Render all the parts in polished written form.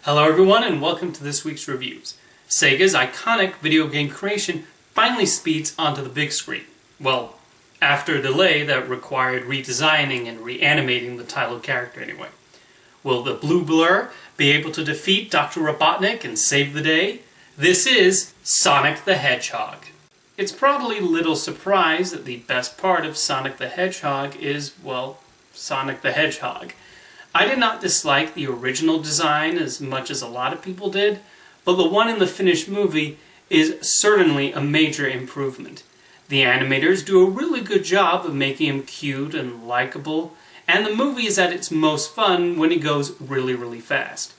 Hello everyone and welcome to this week's reviews. Sega's iconic video game creation finally speeds onto the big screen. Well, after a delay that required redesigning and reanimating the title character anyway. Will the blue blur be able to defeat Dr. Robotnik and save the day? This is Sonic the Hedgehog. It's probably little surprise that the best part of Sonic the Hedgehog is, well, Sonic the Hedgehog. I did not dislike the original design as much as a lot of people did, but the one in the finished movie is certainly a major improvement. The animators do a really good job of making him cute and likable, and the movie is at its most fun when he goes really fast.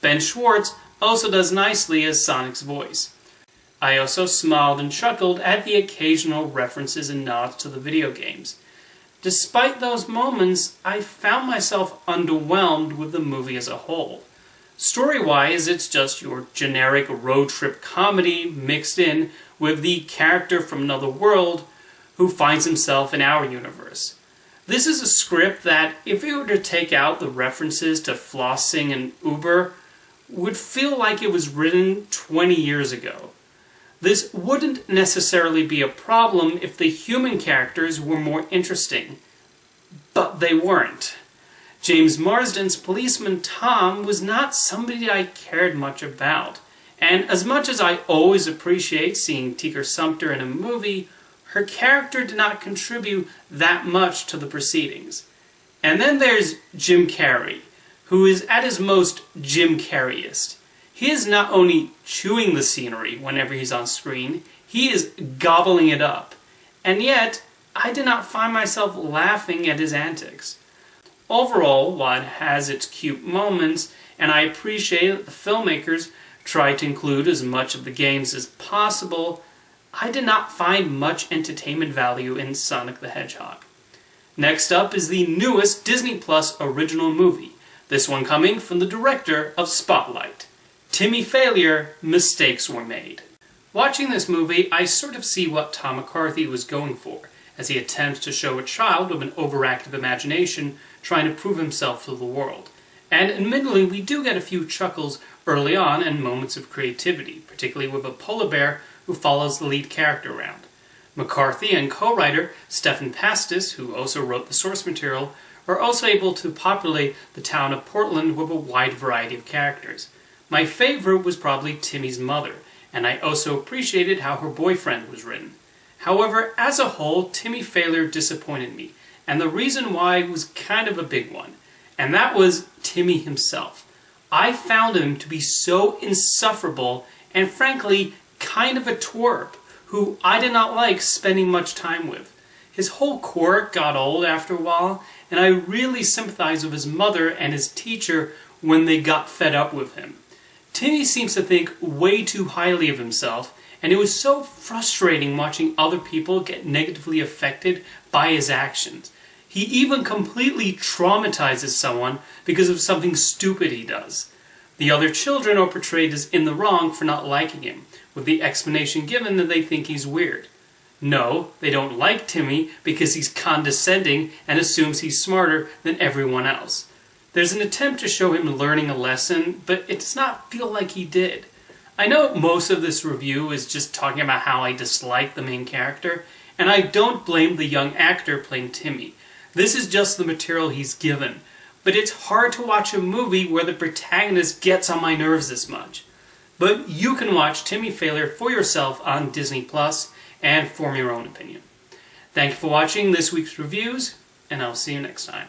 Ben Schwartz also does nicely as Sonic's voice. I also smiled and chuckled at the occasional references and nods to the video games. Despite those moments, I found myself underwhelmed with the movie as a whole. Story-wise, it's just your generic road trip comedy mixed in with the character from another world who finds himself in our universe. This is a script that, if we were to take out the references to flossing and Uber, would feel like it was written 20 years ago. This wouldn't necessarily be a problem if the human characters were more interesting, but they weren't. James Marsden's policeman Tom was not somebody I cared much about, and as much as I always appreciate seeing Tika Sumpter in a movie, her character did not contribute that much to the proceedings. And then there's Jim Carrey, who is at his most Jim Carreyist. He is not only chewing the scenery whenever he's on screen, he is gobbling it up. And yet, I did not find myself laughing at his antics. Overall, while it has its cute moments, and I appreciate that the filmmakers tried to include as much of the games as possible, I did not find much entertainment value in Sonic the Hedgehog. Next up is the newest Disney Plus original movie, this one coming from the director of Spotlight. Timmy Failure, Mistakes Were Made. Watching this movie, I sort of see what Tom McCarthy was going for, as he attempts to show a child with an overactive imagination trying to prove himself to the world. And admittedly, we do get a few chuckles early on and moments of creativity, particularly with a polar bear who follows the lead character around. McCarthy and co-writer Stephen Pastis, who also wrote the source material, are also able to populate the town of Portland with a wide variety of characters. My favorite was probably Timmy's mother, and I also appreciated how her boyfriend was written. However, as a whole, Timmy Failure disappointed me, and the reason why was kind of a big one, and that was Timmy himself. I found him to be so insufferable and frankly kind of a twerp, who I did not like spending much time with. His whole quirk got old after a while, and I really sympathized with his mother and his teacher when they got fed up with him. Timmy seems to think way too highly of himself, and it was so frustrating watching other people get negatively affected by his actions. He even completely traumatizes someone because of something stupid he does. The other children are portrayed as in the wrong for not liking him, with the explanation given that they think he's weird. No, they don't like Timmy because he's condescending and assumes he's smarter than everyone else. There's an attempt to show him learning a lesson, but it does not feel like he did. I know most of this review is just talking about how I dislike the main character, and I don't blame the young actor playing Timmy. This is just the material he's given. But it's hard to watch a movie where the protagonist gets on my nerves this much. But you can watch Timmy Failure for yourself on Disney Plus and form your own opinion. Thank you for watching this week's reviews, and I'll see you next time.